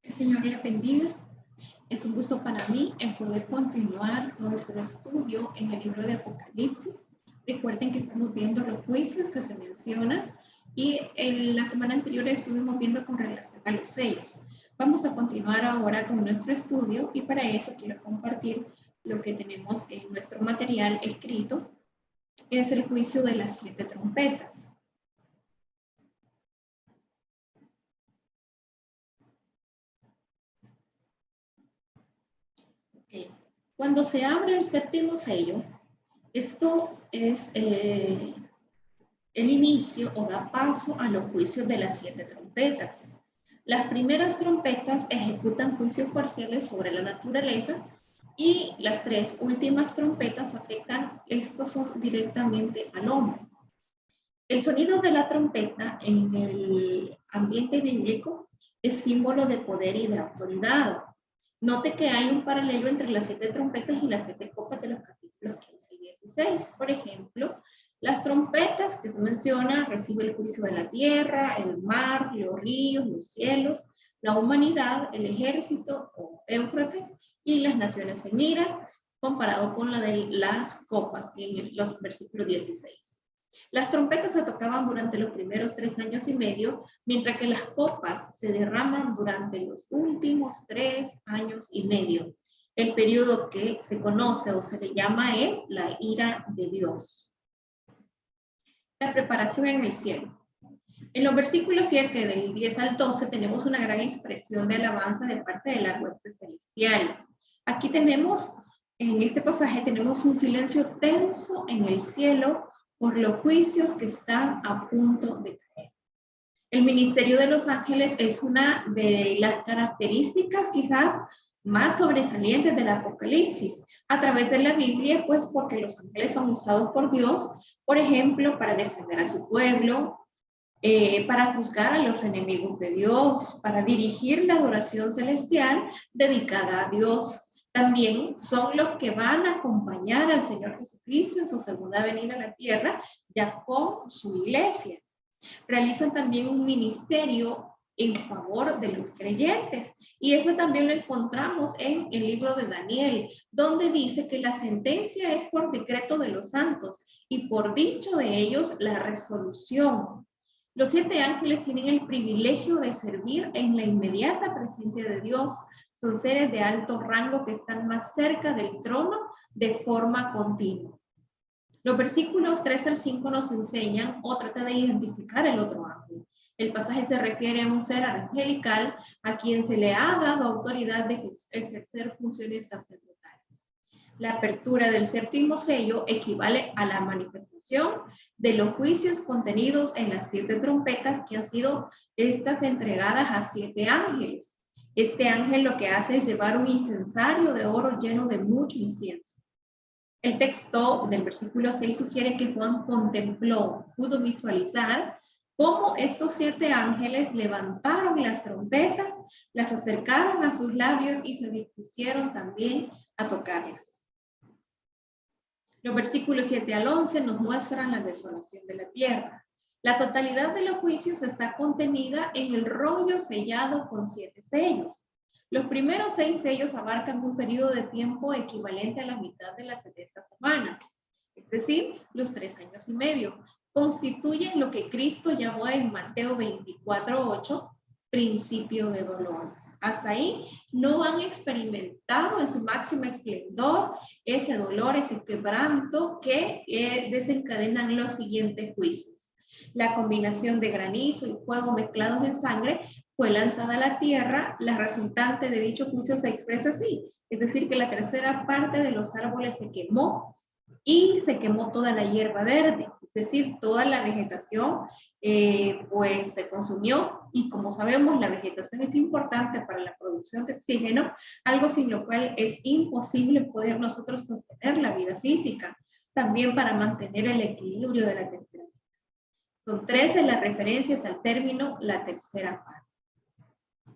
El Señor le bendiga. Es un gusto para mí el poder continuar nuestro estudio en el libro de Apocalipsis. Recuerden que estamos viendo los juicios que se mencionan y en la semana anterior estuvimos viendo con relación a los sellos. Vamos a continuar ahora con nuestro estudio y para eso quiero compartir lo que tenemos en nuestro material escrito. Es el juicio de las 7 trompetas. Cuando se abre el séptimo sello, esto es el inicio o da paso a los juicios de las 7 trompetas. Las primeras trompetas ejecutan juicios parciales sobre la naturaleza y las 3 últimas trompetas afectan, estos son directamente al hombre. El sonido de la trompeta en el ambiente bíblico es símbolo de poder y de autoridad. Note que hay un paralelo entre las 7 trompetas y las 7 copas de los capítulos 15 y 16. Por ejemplo, las trompetas que se menciona recibe el juicio de la tierra, el mar, los ríos, los cielos, la humanidad, el ejército o Éufrates y las naciones en ira, comparado con la de las copas en los versículos 16. Las trompetas se tocaban durante los primeros 3 años y medio, mientras que las copas se derraman durante los últimos 3 años y medio. El periodo que se conoce o se le llama es la ira de Dios. La preparación en el cielo. En los versículos 7 del 10 al 12 tenemos una gran expresión de alabanza de parte de las huestes celestiales. Aquí tenemos, en este pasaje tenemos un silencio tenso en el cielo por los juicios que están a punto de caer. El ministerio de los ángeles es una de las características quizás más sobresalientes del Apocalipsis a través de la Biblia, pues porque los ángeles son usados por Dios, por ejemplo, para defender a su pueblo, para juzgar a los enemigos de Dios, para dirigir la adoración celestial dedicada a Dios. También son los que van a acompañar al Señor Jesucristo en su segunda venida a la tierra, ya con su iglesia. Realizan también un ministerio en favor de los creyentes. Y eso también lo encontramos en el libro de Daniel, donde dice que la sentencia es por decreto de los santos y por dicho de ellos la resolución. Los 7 ángeles tienen el privilegio de servir en la inmediata presencia de Dios. Son seres de alto rango que están más cerca del trono de forma continua. Los versículos 3 al 5 nos enseñan o trata de identificar el otro ángel. El pasaje se refiere a un ser angelical a quien se le ha dado autoridad de ejercer funciones sacerdotales. La apertura del séptimo sello equivale a la manifestación de los juicios contenidos en las 7 trompetas que han sido estas entregadas a 7 ángeles. Este ángel lo que hace es llevar un incensario de oro lleno de mucho incienso. El texto del versículo 6 sugiere que Juan pudo visualizar cómo estos 7 ángeles levantaron las trompetas, las acercaron a sus labios y se dispusieron también a tocarlas. Los versículos 7 al 11 nos muestran la desolación de la tierra. La totalidad de los juicios está contenida en el rollo sellado con 7 sellos. Los primeros 6 sellos abarcan un periodo de tiempo equivalente a la mitad de las 70 semanas, es decir, los 3 años y medio. Constituyen lo que Cristo llamó en Mateo 24:8, principio de dolores. Hasta ahí no han experimentado en su máximo esplendor ese dolor, ese quebranto que desencadenan los siguientes juicios. La combinación de granizo y fuego mezclados en sangre fue lanzada a la tierra. La resultante de dicho juicio se expresa así, es decir, que la tercera parte de los árboles se quemó y se quemó toda la hierba verde, es decir, toda la vegetación pues se consumió, y como sabemos la vegetación es importante para la producción de oxígeno, algo sin lo cual es imposible poder nosotros sostener la vida física, también para mantener el equilibrio de la temperatura. Son 13 las referencias al término la tercera parte.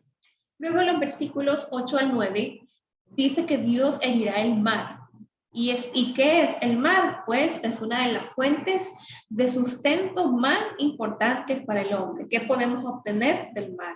Luego en los versículos 8 al 9 dice que Dios herirá el mar. ¿Y qué es el mar? Pues es una de las fuentes de sustento más importantes para el hombre. ¿Qué podemos obtener del mar?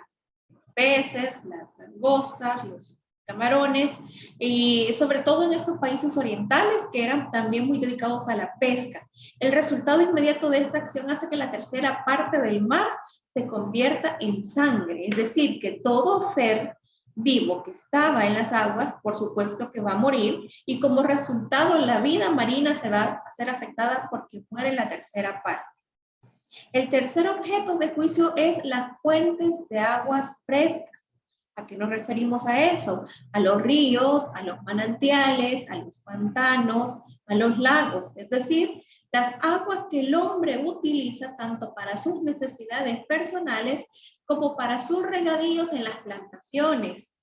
peces, las langostas, los camarones, y sobre todo en estos países orientales que eran también muy dedicados a la pesca. El resultado inmediato de esta acción hace que la tercera parte del mar se convierta en sangre, es decir, que todo ser vivo que estaba en las aguas, por supuesto que va a morir, y como resultado la vida marina se va a ser afectada porque muere la tercera parte. El tercer objeto de juicio es las fuentes de aguas frescas. ¿A qué nos referimos a eso? A los ríos, a los manantiales, a los pantanos, a los lagos, es decir, las aguas que el hombre utiliza tanto para sus necesidades personales como para sus regadíos en las plantaciones.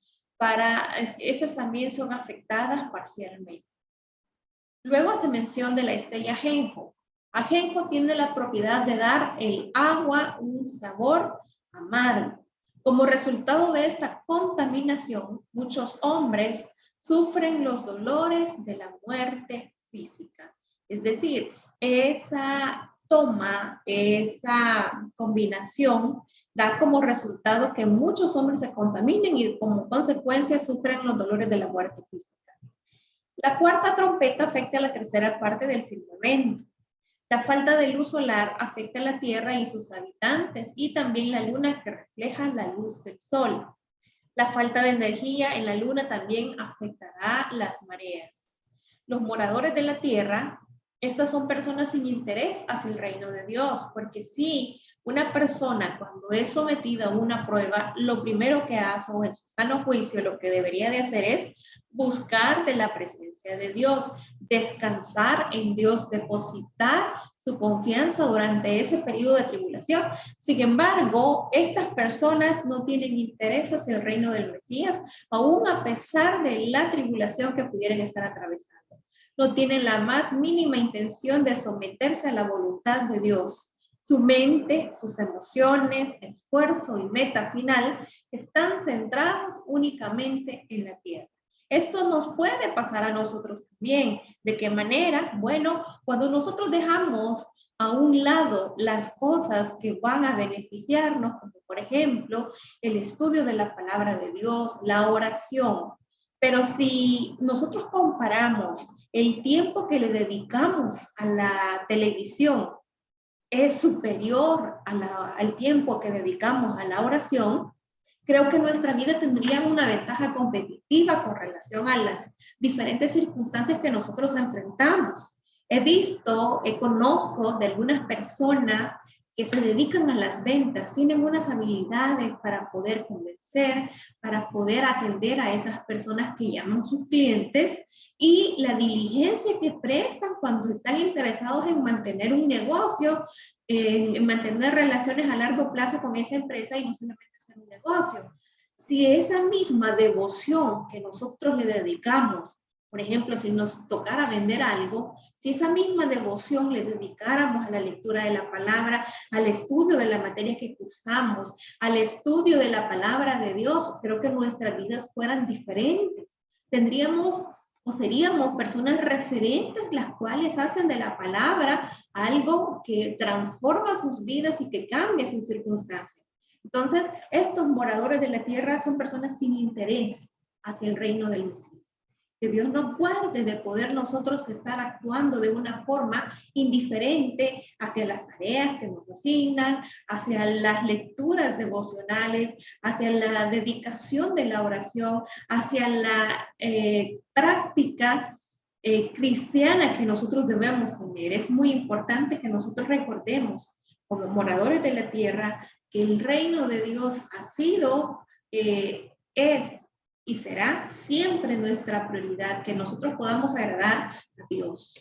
Estas también son afectadas parcialmente. Luego hace mención de la estrella ajenjo. Ajenjo tiene la propiedad de dar el agua un sabor amargo. Como resultado de esta contaminación, muchos hombres sufren los dolores de la muerte física. Es decir, esa toma, esa combinación da como resultado que muchos hombres se contaminen y como consecuencia sufren los dolores de la muerte física. La cuarta trompeta afecta a la tercera parte del firmamento. La falta de luz solar afecta a la Tierra y sus habitantes y también la luna que refleja la luz del sol. La falta de energía en la luna también afectará las mareas. Los moradores de la Tierra, estas son personas sin interés hacia el reino de Dios, porque si una persona cuando es sometida a una prueba, lo primero que hace o en su sano juicio lo que debería de hacer es buscar de la presencia de Dios, descansar en Dios, depositar su confianza durante ese periodo de tribulación. Sin embargo, estas personas no tienen interés hacia el reino del Mesías, aún a pesar de la tribulación que pudieran estar atravesando. No tienen la más mínima intención de someterse a la voluntad de Dios. Su mente, sus emociones, esfuerzo y meta final están centrados únicamente en la tierra. Esto nos puede pasar a nosotros también. ¿De qué manera? Bueno, cuando nosotros dejamos a un lado las cosas que van a beneficiarnos, como por ejemplo el estudio de la palabra de Dios, la oración. Pero si nosotros comparamos el tiempo que le dedicamos a la televisión es superior al tiempo que dedicamos a la oración, creo que nuestra vida tendría una ventaja competitiva con relación a las diferentes circunstancias que nosotros enfrentamos. He visto, conozco de algunas personas que se dedican a las ventas, tienen unas habilidades para poder convencer, para poder atender a esas personas que llaman sus clientes y la diligencia que prestan cuando están interesados en mantener un negocio, en mantener relaciones a largo plazo con esa empresa y no solamente hacer un negocio. Si esa misma devoción que nosotros le dedicamos, por ejemplo, si nos tocara vender algo, si esa misma devoción le dedicáramos a la lectura de la palabra, al estudio de la materia que cursamos, al estudio de la palabra de Dios, creo que nuestras vidas fueran diferentes. Tendríamos o seríamos personas referentes las cuales hacen de la palabra algo que transforma sus vidas y que cambia sus circunstancias. Entonces, estos moradores de la tierra son personas sin interés hacia el reino del Mesías. Que Dios nos guarde de poder nosotros estar actuando de una forma indiferente hacia las tareas que nos asignan, hacia las lecturas devocionales, hacia la dedicación de la oración, hacia la práctica cristiana que nosotros debemos tener. Es muy importante que nosotros recordemos, como moradores de la tierra, que el reino de Dios ha sido, es y será siempre nuestra prioridad, que nosotros podamos agradar a Dios.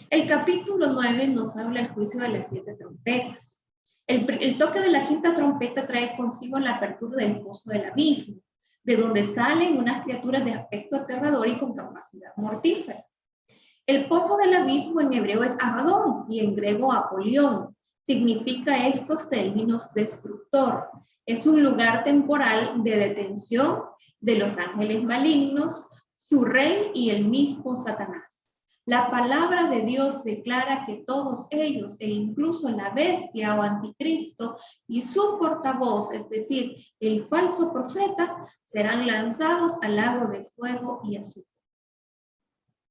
El capítulo 9 nos habla del juicio de las 7 trompetas. El toque de la quinta trompeta trae consigo la apertura del pozo del abismo, de donde salen unas criaturas de aspecto aterrador y con capacidad mortífera. El pozo del abismo en hebreo es Abadón y en griego Apolión. Significa estos términos destructor. Es un lugar temporal de detención de los ángeles malignos, su rey y el mismo Satanás. La palabra de Dios declara que todos ellos, e incluso la bestia o anticristo y su portavoz, es decir, el falso profeta, serán lanzados al lago de fuego y azufre.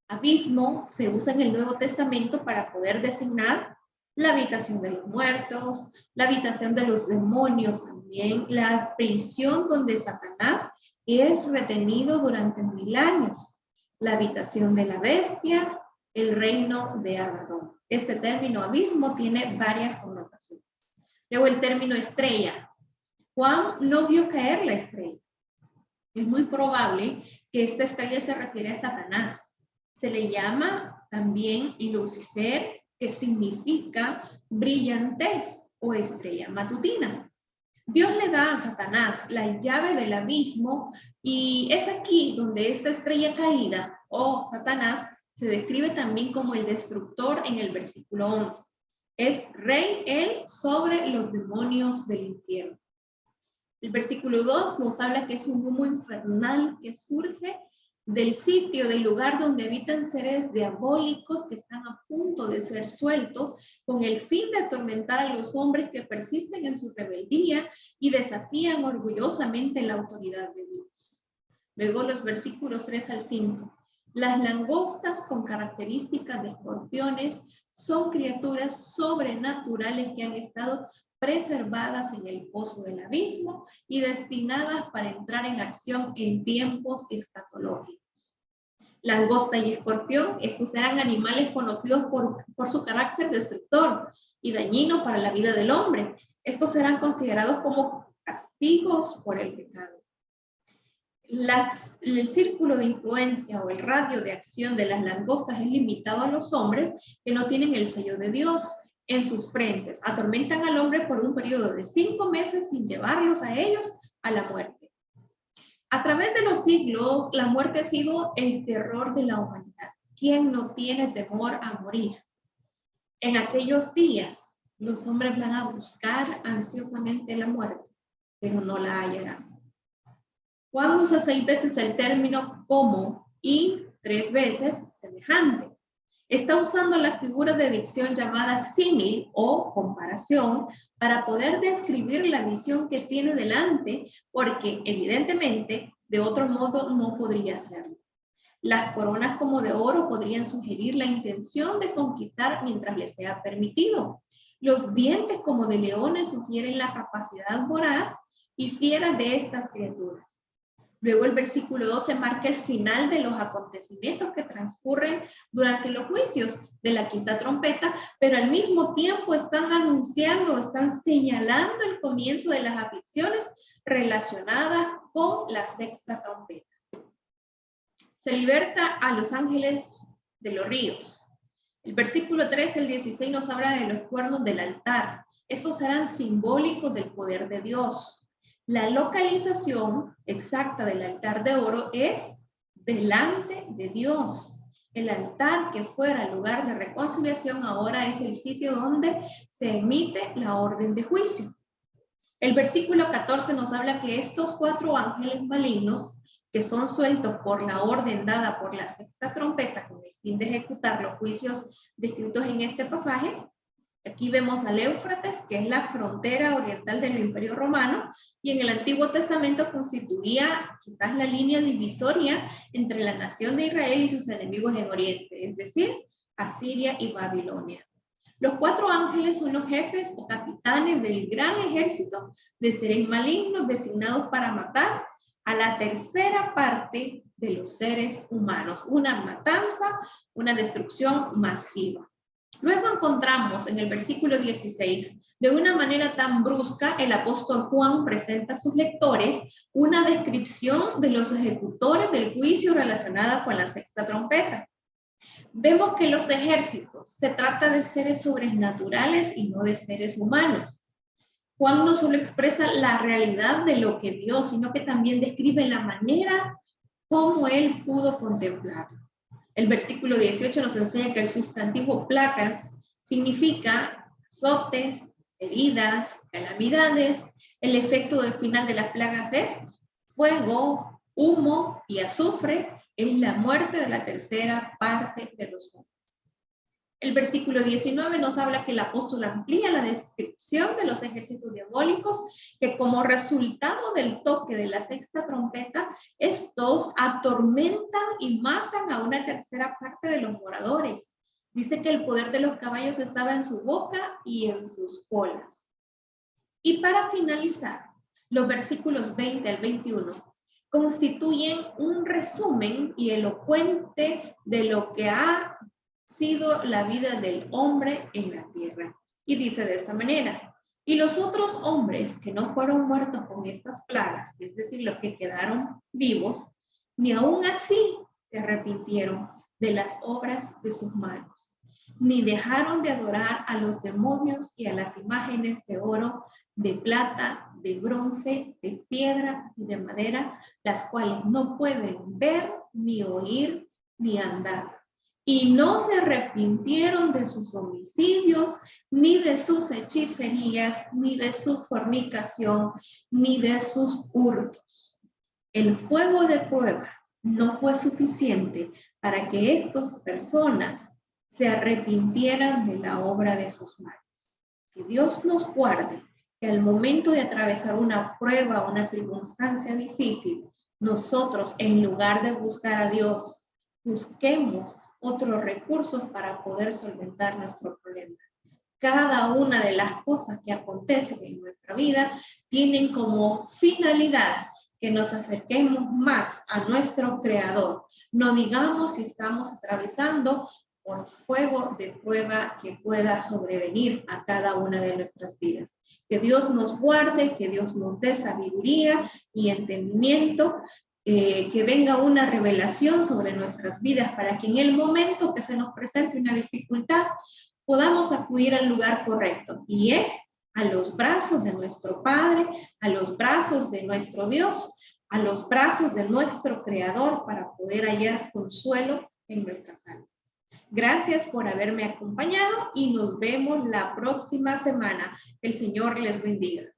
Abismo se usa en el Nuevo Testamento para poder designar la habitación de los muertos, la habitación de los demonios también, la prisión donde Satanás es retenido durante 1000 años, la habitación de la bestia, el reino de Abadón. Este término abismo tiene varias connotaciones. Luego el término estrella. Juan no vio caer la estrella. Es muy probable que esta estrella se refiere a Satanás. Se le llama también Lucifer, que significa brillantez o estrella matutina. Dios le da a Satanás la llave del abismo y es aquí donde esta estrella caída o Satanás se describe también como el destructor en el versículo 11. Es rey él sobre los demonios del infierno. El versículo 2 nos habla que es un humo infernal que surge del sitio, del lugar donde habitan seres diabólicos que están a punto de ser sueltos con el fin de atormentar a los hombres que persisten en su rebeldía y desafían orgullosamente la autoridad de Dios. Luego los versículos 3 al 5. Las langostas con características de escorpiones son criaturas sobrenaturales que han estado preservadas en el pozo del abismo y destinadas para entrar en acción en tiempos escatológicos. Langosta y escorpión, estos eran animales conocidos por su carácter destructor y dañino para la vida del hombre. Estos eran considerados como castigos por el pecado. El círculo de influencia o el radio de acción de las langostas es limitado a los hombres que no tienen el sello de Dios en sus frentes. Atormentan al hombre por un periodo de 5 meses sin llevarlos a ellos a la muerte. A través de los siglos, la muerte ha sido el terror de la humanidad. ¿Quién no tiene temor a morir? En aquellos días, los hombres van a buscar ansiosamente la muerte, pero no la hallarán. Juan usa 6 veces el término como y 3 veces semejante. Está usando la figura de dicción llamada símil o comparación para poder describir la visión que tiene delante, porque evidentemente de otro modo no podría hacerlo. Las coronas como de oro podrían sugerir la intención de conquistar mientras le sea permitido. Los dientes como de leones sugieren la capacidad voraz y fiera de estas criaturas. Luego el versículo 12 marca el final de los acontecimientos que transcurren durante los juicios de la quinta trompeta, pero al mismo tiempo están anunciando, están señalando el comienzo de las aflicciones relacionadas con la sexta trompeta. Se liberta a los ángeles de los ríos. El versículo 13 al 16 nos habla de los cuernos del altar. Estos serán simbólicos del poder de Dios. La localización exacta del altar de oro es delante de Dios. El altar que fuera el lugar de reconciliación ahora es el sitio donde se emite la orden de juicio. El versículo 14 nos habla que estos 4 ángeles malignos que son sueltos por la orden dada por la sexta trompeta con el fin de ejecutar los juicios descritos en este pasaje. Aquí vemos al Éufrates, que es la frontera oriental del Imperio Romano, y en el Antiguo Testamento constituía quizás la línea divisoria entre la nación de Israel y sus enemigos en Oriente, es decir, Asiria y Babilonia. Los 4 ángeles son los jefes o capitanes del gran ejército de seres malignos designados para matar a la tercera parte de los seres humanos. Una matanza, una destrucción masiva. Luego encontramos en el versículo 16, de una manera tan brusca, el apóstol Juan presenta a sus lectores una descripción de los ejecutores del juicio relacionada con la sexta trompeta. Vemos que los ejércitos se trata de seres sobrenaturales y no de seres humanos. Juan no solo expresa la realidad de lo que vio, sino que también describe la manera como él pudo contemplarlo. El versículo 18 nos enseña que el sustantivo placas significa azotes, heridas, calamidades. El efecto del final de las plagas es fuego, humo y azufre. Es la muerte de la tercera parte de los hombres. El versículo 19 nos habla que el apóstol amplía la descripción de los ejércitos diabólicos, que como resultado del toque de la sexta trompeta, estos atormentan y matan a una tercera parte de los moradores. Dice que el poder de los caballos estaba en su boca y en sus colas. Y para finalizar, los versículos 20 al 21 constituyen un resumen y elocuente de lo que ha sido la vida del hombre en la tierra. Y dice de esta manera: y los otros hombres que no fueron muertos con estas plagas, es decir, los que quedaron vivos, ni aún así se arrepintieron de las obras de sus manos, ni dejaron de adorar a los demonios y a las imágenes de oro, de plata, de bronce, de piedra y de madera, las cuales no pueden ver, ni oír, ni andar. Y no se arrepintieron de sus homicidios, ni de sus hechicerías, ni de su fornicación, ni de sus hurtos. El fuego de prueba no fue suficiente para que estas personas se arrepintieran de la obra de sus manos. Que Dios nos guarde que al momento de atravesar una prueba o una circunstancia difícil, nosotros, en lugar de buscar a Dios, busquemos otros recursos para poder solventar nuestro problema. Cada una de las cosas que acontecen en nuestra vida tienen como finalidad que nos acerquemos más a nuestro Creador. No digamos si estamos atravesando por fuego de prueba que pueda sobrevenir a cada una de nuestras vidas. Que Dios nos guarde, que Dios nos dé sabiduría y entendimiento, que venga una revelación sobre nuestras vidas para que en el momento que se nos presente una dificultad podamos acudir al lugar correcto, y es a los brazos de nuestro Padre, a los brazos de nuestro Dios, a los brazos de nuestro Creador, para poder hallar consuelo en nuestras almas. Gracias por haberme acompañado y nos vemos la próxima semana. El Señor les bendiga.